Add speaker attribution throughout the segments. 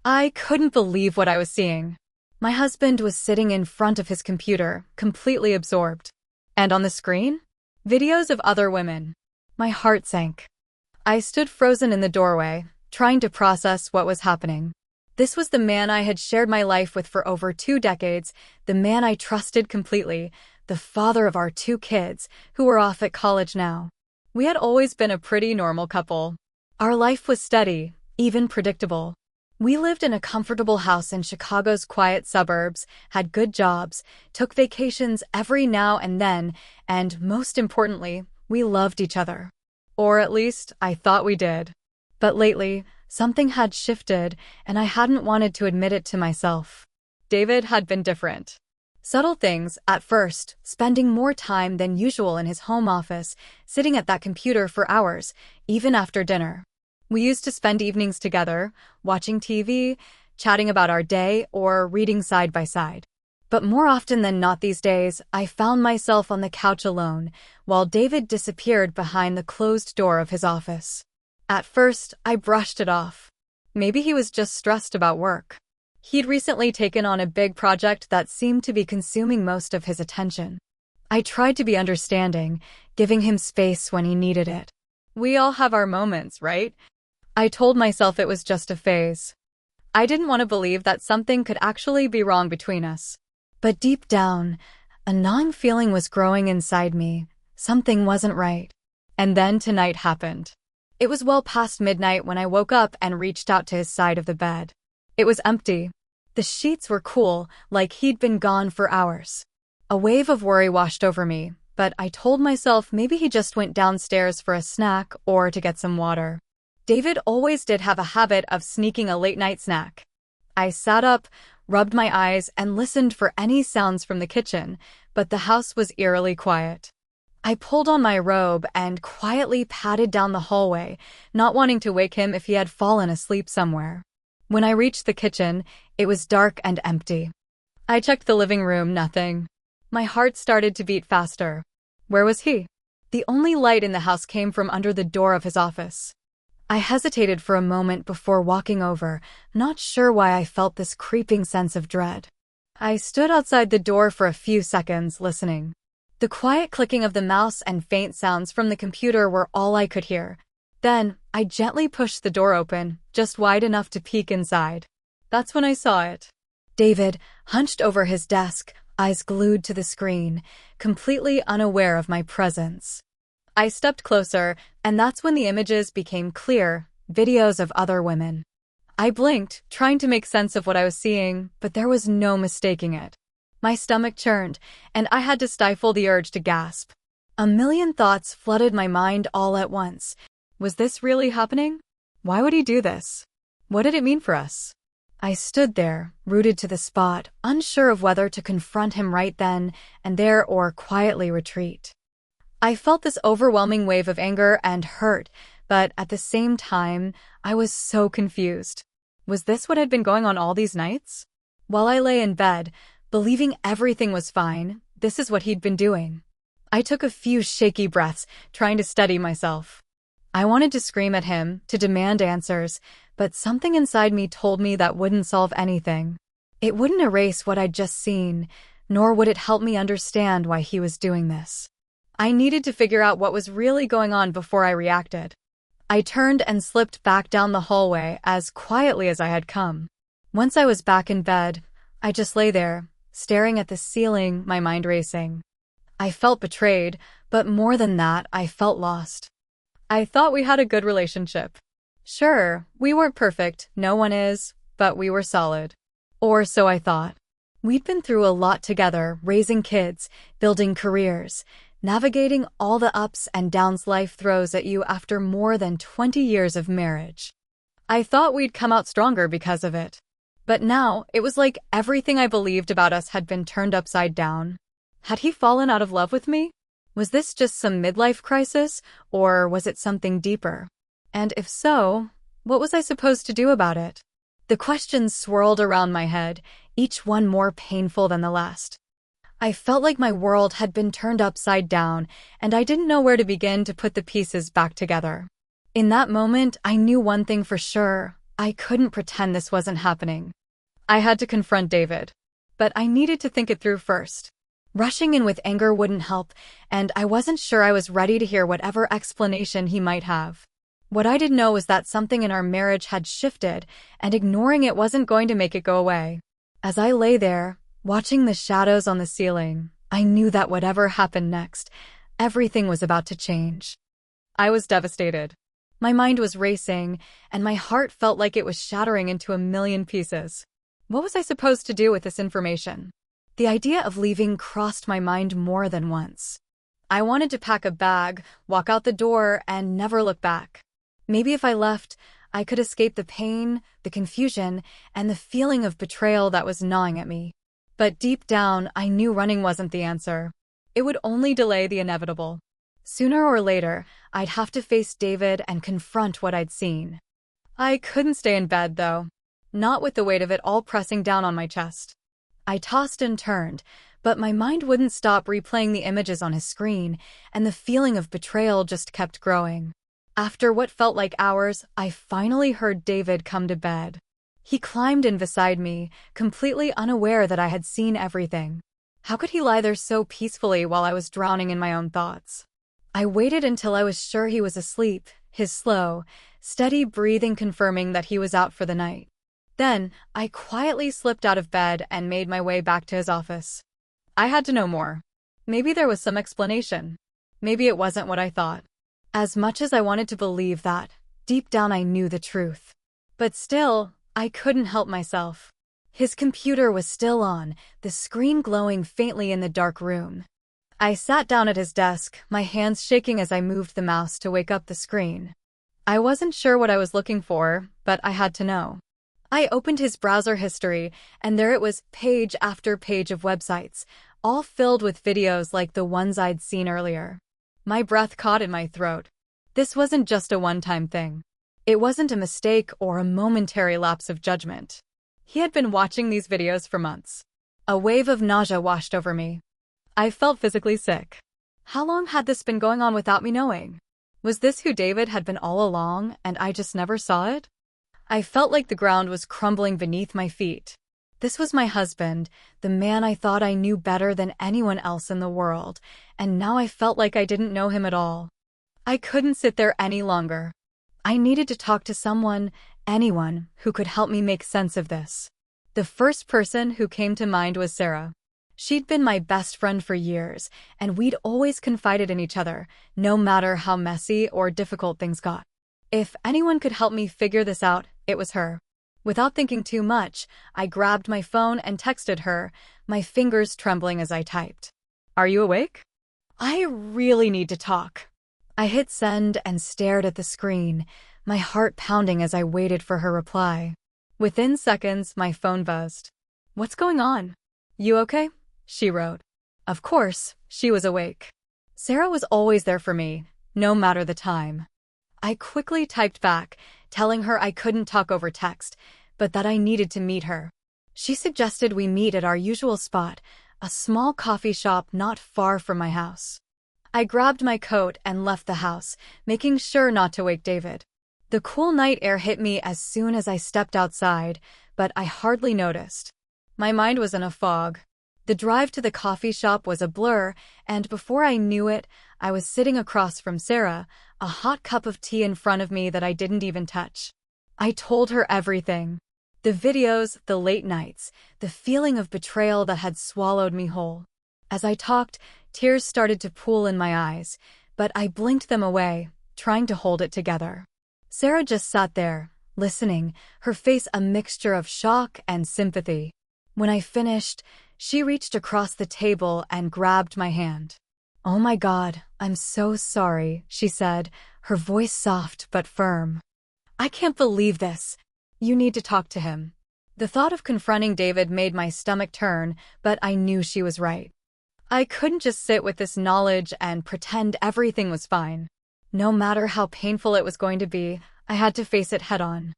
Speaker 1: I couldn't believe what I was seeing. My husband was sitting in front of his computer, completely absorbed. And on the screen? Videos of other women. My heart sank. I stood frozen in the doorway, trying to process what was happening. This was the man I had shared my life with for over 2 decades, the man I trusted completely, the father of our 2 kids, who were off at college now. We had always been a pretty normal couple. Our life was steady, even predictable. We lived in a comfortable house in Chicago's quiet suburbs, had good jobs, took vacations every now and then, and most importantly, we loved each other. Or at least, I thought we did. But lately, something had shifted, and I hadn't wanted to admit it to myself. David had been different. Subtle things, at first, spending more time than usual in his home office, sitting at that computer for hours, even after dinner. We used to spend evenings together, watching TV, chatting about our day, or reading side by side. But more often than not these days, I found myself on the couch alone, while David disappeared behind the closed door of his office. At first, I brushed it off. Maybe he was just stressed about work. He'd recently taken on a big project that seemed to be consuming most of his attention. I tried to be understanding, giving him space when he needed it. We all have our moments, right? I told myself it was just a phase. I didn't want to believe that something could actually be wrong between us. But deep down, a gnawing feeling was growing inside me. Something wasn't right. And then tonight happened. It was well past midnight when I woke up and reached out to his side of the bed. It was empty. The sheets were cool, like he'd been gone for hours. A wave of worry washed over me, but I told myself maybe he just went downstairs for a snack or to get some water. David always did have a habit of sneaking a late-night snack. I sat up, rubbed my eyes, and listened for any sounds from the kitchen, but the house was eerily quiet. I pulled on my robe and quietly padded down the hallway, not wanting to wake him if he had fallen asleep somewhere. When I reached the kitchen, it was dark and empty. I checked the living room, nothing. My heart started to beat faster. Where was he? The only light in the house came from under the door of his office. I hesitated for a moment before walking over, not sure why I felt this creeping sense of dread. I stood outside the door for a few seconds, listening. The quiet clicking of the mouse and faint sounds from the computer were all I could hear. Then, I gently pushed the door open, just wide enough to peek inside. That's when I saw it. David, hunched over his desk, eyes glued to the screen, completely unaware of my presence. I stepped closer, and that's when the images became clear, videos of other women. I blinked, trying to make sense of what I was seeing, but there was no mistaking it. My stomach churned, and I had to stifle the urge to gasp. A million thoughts flooded my mind all at once. Was this really happening? Why would he do this? What did it mean for us? I stood there, rooted to the spot, unsure of whether to confront him right then and there or quietly retreat. I felt this overwhelming wave of anger and hurt, but at the same time, I was so confused. Was this what had been going on all these nights? While I lay in bed, believing everything was fine, this is what he'd been doing. I took a few shaky breaths, trying to steady myself. I wanted to scream at him, to demand answers, but something inside me told me that wouldn't solve anything. It wouldn't erase what I'd just seen, nor would it help me understand why he was doing this. I needed to figure out what was really going on before I reacted. I turned and slipped back down the hallway as quietly as I had come. Once I was back in bed, I just lay there, staring at the ceiling, my mind racing. I felt betrayed, but more than that, I felt lost. I thought we had a good relationship. Sure, we weren't perfect, no one is, but we were solid. Or so I thought. We'd been through a lot together, raising kids, building careers, navigating all the ups and downs life throws at you after more than 20 years of marriage. I thought we'd come out stronger because of it. But now, it was like everything I believed about us had been turned upside down. Had he fallen out of love with me? Was this just some midlife crisis, or was it something deeper? And if so, what was I supposed to do about it? The questions swirled around my head, each one more painful than the last. I felt like my world had been turned upside down, and I didn't know where to begin to put the pieces back together. In that moment, I knew one thing for sure. I couldn't pretend this wasn't happening. I had to confront David. But I needed to think it through first. Rushing in with anger wouldn't help, and I wasn't sure I was ready to hear whatever explanation he might have. What I didn't know was that something in our marriage had shifted, and ignoring it wasn't going to make it go away. As I lay there, watching the shadows on the ceiling, I knew that whatever happened next, everything was about to change. I was devastated. My mind was racing, and my heart felt like it was shattering into a million pieces. What was I supposed to do with this information? The idea of leaving crossed my mind more than once. I wanted to pack a bag, walk out the door, and never look back. Maybe if I left, I could escape the pain, the confusion, and the feeling of betrayal that was gnawing at me. But deep down, I knew running wasn't the answer. It would only delay the inevitable. Sooner or later, I'd have to face David and confront what I'd seen. I couldn't stay in bed, though. Not with the weight of it all pressing down on my chest. I tossed and turned, but my mind wouldn't stop replaying the images on his screen, and the feeling of betrayal just kept growing. After what felt like hours, I finally heard David come to bed. He climbed in beside me, completely unaware that I had seen everything. How could he lie there so peacefully while I was drowning in my own thoughts? I waited until I was sure he was asleep, his slow, steady breathing confirming that he was out for the night. Then, I quietly slipped out of bed and made my way back to his office. I had to know more. Maybe there was some explanation. Maybe it wasn't what I thought. As much as I wanted to believe that, deep down I knew the truth. But still, I couldn't help myself. His computer was still on, the screen glowing faintly in the dark room. I sat down at his desk, my hands shaking as I moved the mouse to wake up the screen. I wasn't sure what I was looking for, but I had to know. I opened his browser history, and there it was, page after page of websites, all filled with videos like the ones I'd seen earlier. My breath caught in my throat. This wasn't just a one-time thing. It wasn't a mistake or a momentary lapse of judgment. He had been watching these videos for months. A wave of nausea washed over me. I felt physically sick. How long had this been going on without me knowing? Was this who David had been all along, and I just never saw it? I felt like the ground was crumbling beneath my feet. This was my husband, the man I thought I knew better than anyone else in the world, and now I felt like I didn't know him at all. I couldn't sit there any longer. I needed to talk to someone, anyone, who could help me make sense of this. The first person who came to mind was Sarah. She'd been my best friend for years, and we'd always confided in each other, no matter how messy or difficult things got. If anyone could help me figure this out, it was her. Without thinking too much, I grabbed my phone and texted her, my fingers trembling as I typed. "Are you awake? I really need to talk." I hit send and stared at the screen, my heart pounding as I waited for her reply. Within seconds, my phone buzzed. "What's going on? You okay?" she wrote. Of course, she was awake. Sarah was always there for me, no matter the time. I quickly typed back, telling her I couldn't talk over text, but that I needed to meet her. She suggested we meet at our usual spot, a small coffee shop not far from my house. I grabbed my coat and left the house, making sure not to wake David. The cool night air hit me as soon as I stepped outside, but I hardly noticed. My mind was in a fog. The drive to the coffee shop was a blur, and before I knew it, I was sitting across from Sarah, a hot cup of tea in front of me that I didn't even touch. I told her everything. The videos, the late nights, the feeling of betrayal that had swallowed me whole. As I talked, tears started to pool in my eyes, but I blinked them away, trying to hold it together. Sarah just sat there, listening, her face a mixture of shock and sympathy. When I finished, she reached across the table and grabbed my hand. "Oh my God, I'm so sorry," she said, her voice soft but firm. "I can't believe this. You need to talk to him." The thought of confronting David made my stomach turn, but I knew she was right. I couldn't just sit with this knowledge and pretend everything was fine. No matter how painful it was going to be, I had to face it head-on.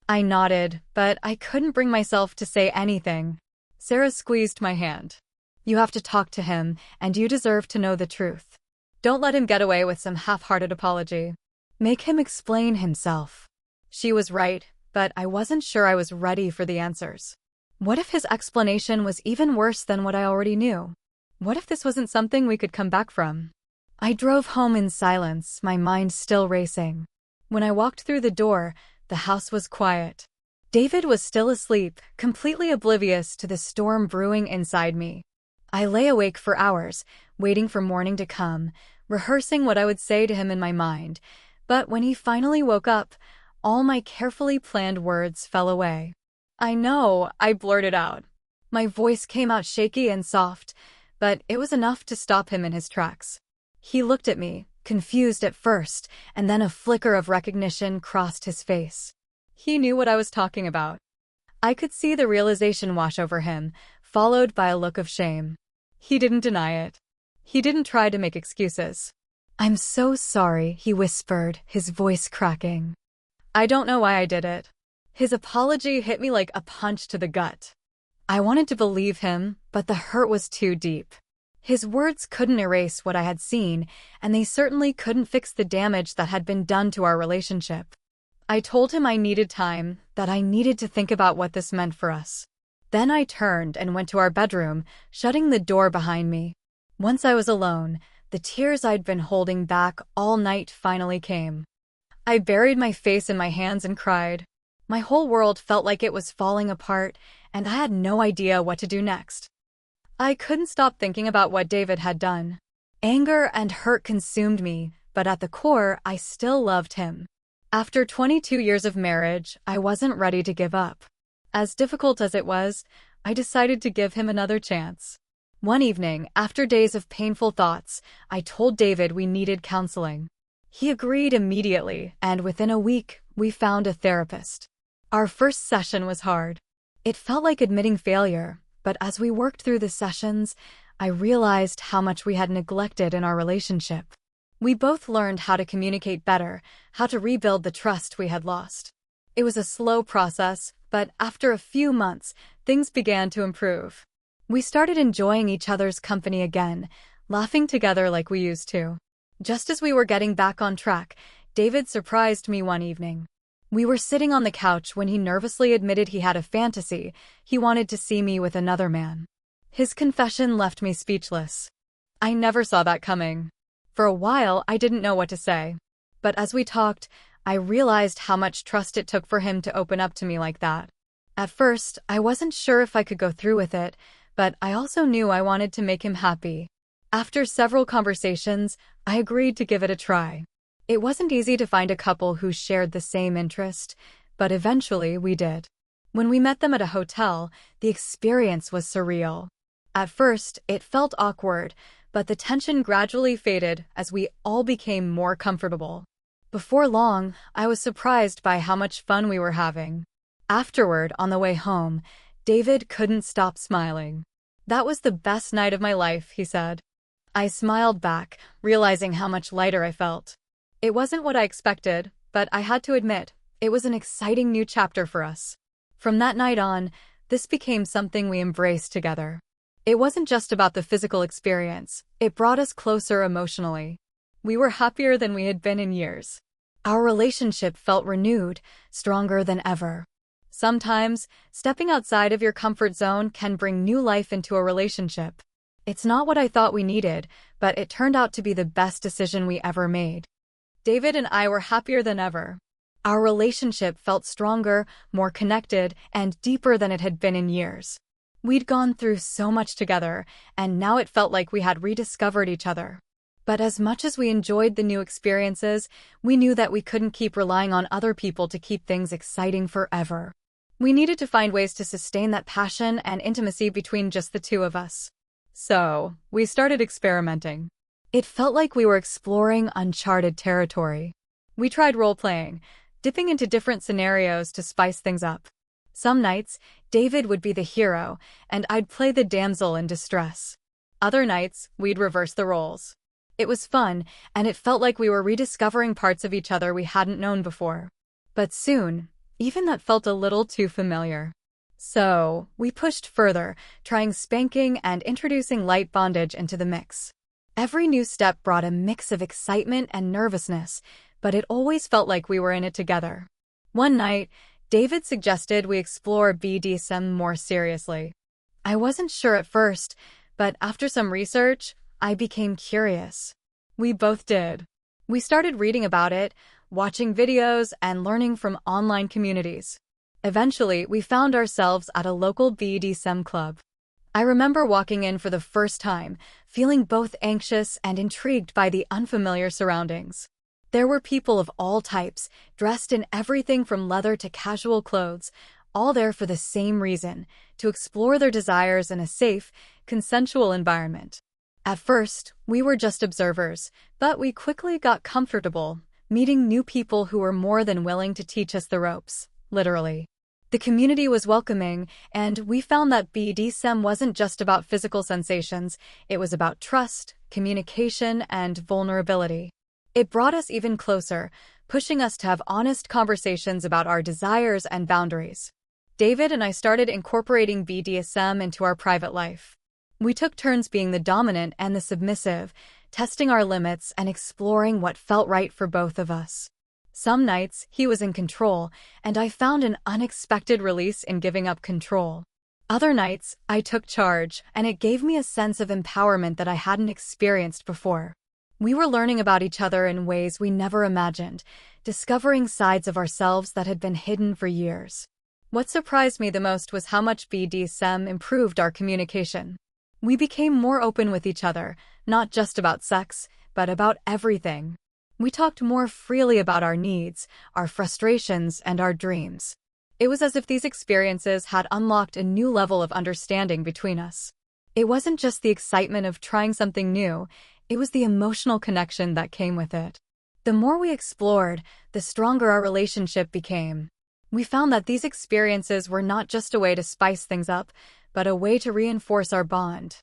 Speaker 1: I nodded, but I couldn't bring myself to say anything. Sarah squeezed my hand. "You have to talk to him, and you deserve to know the truth. Don't let him get away with some half-hearted apology. Make him explain himself." She was right, but I wasn't sure I was ready for the answers. What if his explanation was even worse than what I already knew? What if this wasn't something we could come back from? I drove home in silence, my mind still racing. When I walked through the door, the house was quiet. David was still asleep, completely oblivious to the storm brewing inside me. I lay awake for hours, waiting for morning to come, rehearsing what I would say to him in my mind. But when he finally woke up, all my carefully planned words fell away. "I know," I blurted out. My voice came out shaky and soft, but it was enough to stop him in his tracks. He looked at me, confused at first, and then a flicker of recognition crossed his face. He knew what I was talking about. I could see the realization wash over him, followed by a look of shame. He didn't deny it. He didn't try to make excuses. "I'm so sorry," he whispered, his voice cracking. I don't know why I did it. His apology hit me like a punch to the gut. I wanted to believe him, but the hurt was too deep. His words couldn't erase what I had seen, and they certainly couldn't fix the damage that had been done to our relationship. I told him I needed time, that I needed to think about what this meant for us. Then I turned and went to our bedroom, shutting the door behind me. Once I was alone, the tears I'd been holding back all night finally came. I buried my face in my hands and cried. My whole world felt like it was falling apart, and I had no idea what to do next. I couldn't stop thinking about what David had done. Anger and hurt consumed me, but at the core, I still loved him. After 22 years of marriage, I wasn't ready to give up. As difficult as it was, I decided to give him another chance. One evening, after days of painful thoughts, I told David we needed counseling. He agreed immediately, and within a week, we found a therapist. Our first session was hard. It felt like admitting failure, but as we worked through the sessions, I realized how much we had neglected in our relationship. We both learned how to communicate better, how to rebuild the trust we had lost. It was a slow process, but after a few months, things began to improve. We started enjoying each other's company again, laughing together like we used to. Just as we were getting back on track, David surprised me one evening. We were sitting on the couch when he nervously admitted he had a fantasy. He wanted to see me with another man. His confession left me speechless. I never saw that coming. For a while, I didn't know what to say. But as we talked, I realized how much trust it took for him to open up to me like that. At first, I wasn't sure if I could go through with it, but I also knew I wanted to make him happy. After several conversations, I agreed to give it a try. It wasn't easy to find a couple who shared the same interest, but eventually we did. When we met them at a hotel, the experience was surreal. At first, it felt awkward, but the tension gradually faded as we all became more comfortable. Before long, I was surprised by how much fun we were having. Afterward, on the way home, David couldn't stop smiling. "That was the best night of my life," he said. I smiled back, realizing how much lighter I felt. It wasn't what I expected, but I had to admit, it was an exciting new chapter for us. From that night on, this became something we embraced together. It wasn't just about the physical experience, it brought us closer emotionally. We were happier than we had been in years. Our relationship felt renewed, stronger than ever. Sometimes, stepping outside of your comfort zone can bring new life into a relationship. It's not what I thought we needed, but it turned out to be the best decision we ever made. David and I were happier than ever. Our relationship felt stronger, more connected, and deeper than it had been in years. We'd gone through so much together, and now it felt like we had rediscovered each other. But as much as we enjoyed the new experiences, we knew that we couldn't keep relying on other people to keep things exciting forever. We needed to find ways to sustain that passion and intimacy between just the two of us. So, we started experimenting. It felt like we were exploring uncharted territory. We tried role-playing, dipping into different scenarios to spice things up. Some nights, David would be the hero, and I'd play the damsel in distress. Other nights, we'd reverse the roles. It was fun, and it felt like we were rediscovering parts of each other we hadn't known before. But soon, even that felt a little too familiar. So, we pushed further, trying spanking and introducing light bondage into the mix. Every new step brought a mix of excitement and nervousness, but it always felt like we were in it together. One night, David suggested we explore BDSM more seriously. I wasn't sure at first, but after some research, I became curious. We both did. We started reading about it, watching videos, and learning from online communities. Eventually, we found ourselves at a local BDSM club. I remember walking in for the first time, feeling both anxious and intrigued by the unfamiliar surroundings. There were people of all types, dressed in everything from leather to casual clothes, all there for the same reason, to explore their desires in a safe, consensual environment. At first, we were just observers, but we quickly got comfortable, meeting new people who were more than willing to teach us the ropes, literally. The community was welcoming, and we found that BDSM wasn't just about physical sensations, it was about trust, communication, and vulnerability. It brought us even closer, pushing us to have honest conversations about our desires and boundaries. David and I started incorporating BDSM into our private life. We took turns being the dominant and the submissive, testing our limits and exploring what felt right for both of us. Some nights, he was in control, and I found an unexpected release in giving up control. Other nights, I took charge, and it gave me a sense of empowerment that I hadn't experienced before. We were learning about each other in ways we never imagined, discovering sides of ourselves that had been hidden for years. What surprised me the most was how much BDSM improved our communication. We became more open with each other, not just about sex, but about everything. We talked more freely about our needs, our frustrations, and our dreams. It was as if these experiences had unlocked a new level of understanding between us. It wasn't just the excitement of trying something new, it was the emotional connection that came with it. The more we explored, the stronger our relationship became. We found that these experiences were not just a way to spice things up, but a way to reinforce our bond.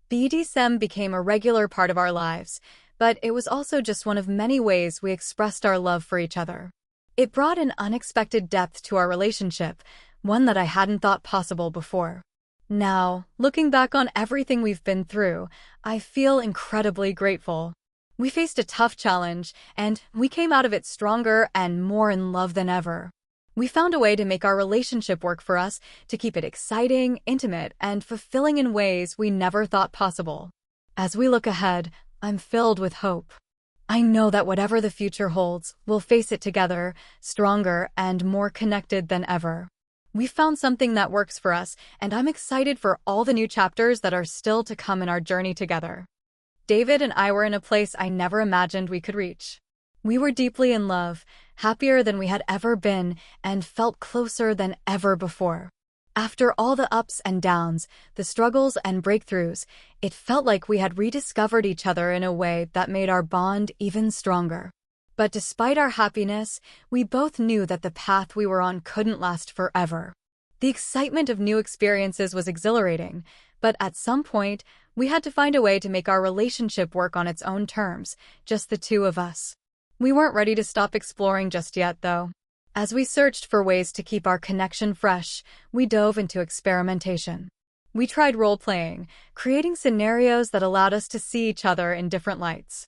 Speaker 1: BDSM became a regular part of our lives, but it was also just one of many ways we expressed our love for each other. It brought an unexpected depth to our relationship, one that I hadn't thought possible before. Now, looking back on everything we've been through, I feel incredibly grateful. We faced a tough challenge, and we came out of it stronger and more in love than ever. We found a way to make our relationship work for us, to keep it exciting, intimate, and fulfilling in ways we never thought possible. As we look ahead, I'm filled with hope. I know that whatever the future holds, we'll face it together, stronger and more connected than ever. We found something that works for us, and I'm excited for all the new chapters that are still to come in our journey together. David and I were in a place I never imagined we could reach. We were deeply in love, happier than we had ever been, and felt closer than ever before. After all the ups and downs, the struggles and breakthroughs, it felt like we had rediscovered each other in a way that made our bond even stronger. But despite our happiness, we both knew that the path we were on couldn't last forever. The excitement of new experiences was exhilarating, but at some point, we had to find a way to make our relationship work on its own terms, just the two of us. We weren't ready to stop exploring just yet, though. As we searched for ways to keep our connection fresh, we dove into experimentation. We tried role-playing, creating scenarios that allowed us to see each other in different lights.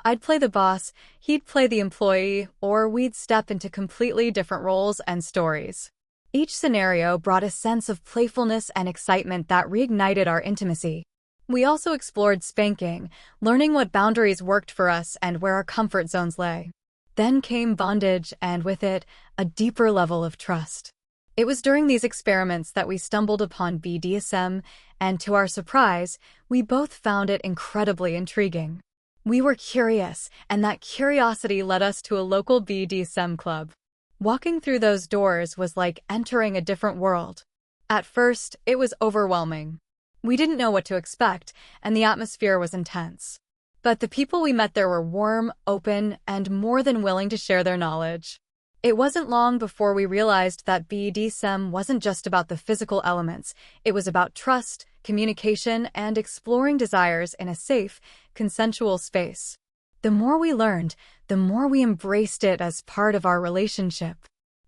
Speaker 1: I'd play the boss, he'd play the employee, or we'd step into completely different roles and stories. Each scenario brought a sense of playfulness and excitement that reignited our intimacy. We also explored spanking, learning what boundaries worked for us and where our comfort zones lay. Then came bondage, and with it, a deeper level of trust. It was during these experiments that we stumbled upon BDSM, and to our surprise, we both found it incredibly intriguing. We were curious, and that curiosity led us to a local BDSM club. Walking through those doors was like entering a different world. At first, it was overwhelming. We didn't know what to expect, and the atmosphere was intense. But the people we met there were warm, open, and more than willing to share their knowledge. It wasn't long before we realized that BDSM wasn't just about the physical elements, it was about trust, communication, and exploring desires in a safe, consensual space. The more we learned, the more we embraced it as part of our relationship.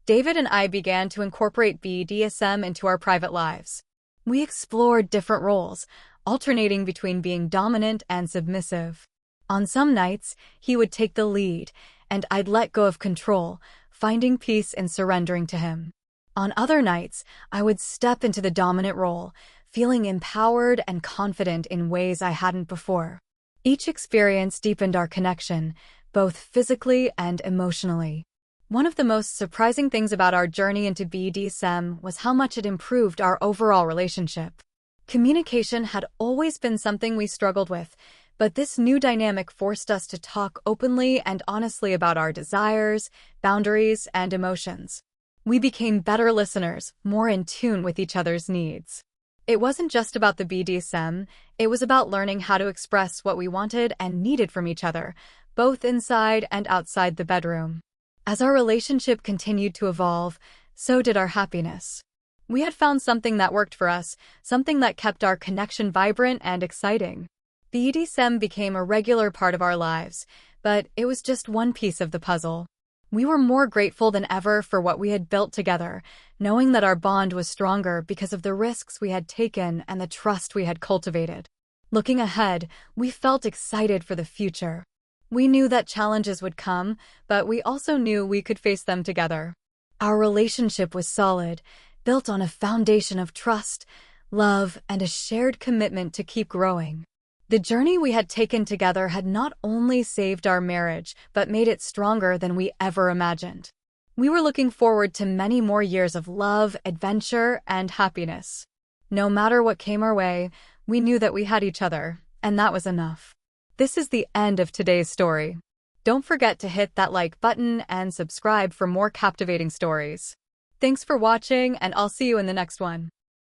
Speaker 1: David and I began to incorporate BDSM into our private lives. We explored different roles, alternating between being dominant and submissive. On some nights, he would take the lead, and I'd let go of control, finding peace in surrendering to him. On other nights, I would step into the dominant role, feeling empowered and confident in ways I hadn't before. Each experience deepened our connection, both physically and emotionally. One of the most surprising things about our journey into BDSM was how much it improved our overall relationship. Communication had always been something we struggled with, but this new dynamic forced us to talk openly and honestly about our desires, boundaries, and emotions. We became better listeners, more in tune with each other's needs. It wasn't just about the BDSM, it was about learning how to express what we wanted and needed from each other, both inside and outside the bedroom. As our relationship continued to evolve, so did our happiness. We had found something that worked for us, something that kept our connection vibrant and exciting. BDSM became a regular part of our lives, but it was just one piece of the puzzle. We were more grateful than ever for what we had built together, knowing that our bond was stronger because of the risks we had taken and the trust we had cultivated. Looking ahead, we felt excited for the future. We knew that challenges would come, but we also knew we could face them together. Our relationship was solid, built on a foundation of trust, love, and a shared commitment to keep growing. The journey we had taken together had not only saved our marriage, but made it stronger than we ever imagined. We were looking forward to many more years of love, adventure, and happiness. No matter what came our way, we knew that we had each other, and that was enough. This is the end of today's story. Don't forget to hit that like button and subscribe for more captivating stories. Thanks for watching, and I'll see you in the next one.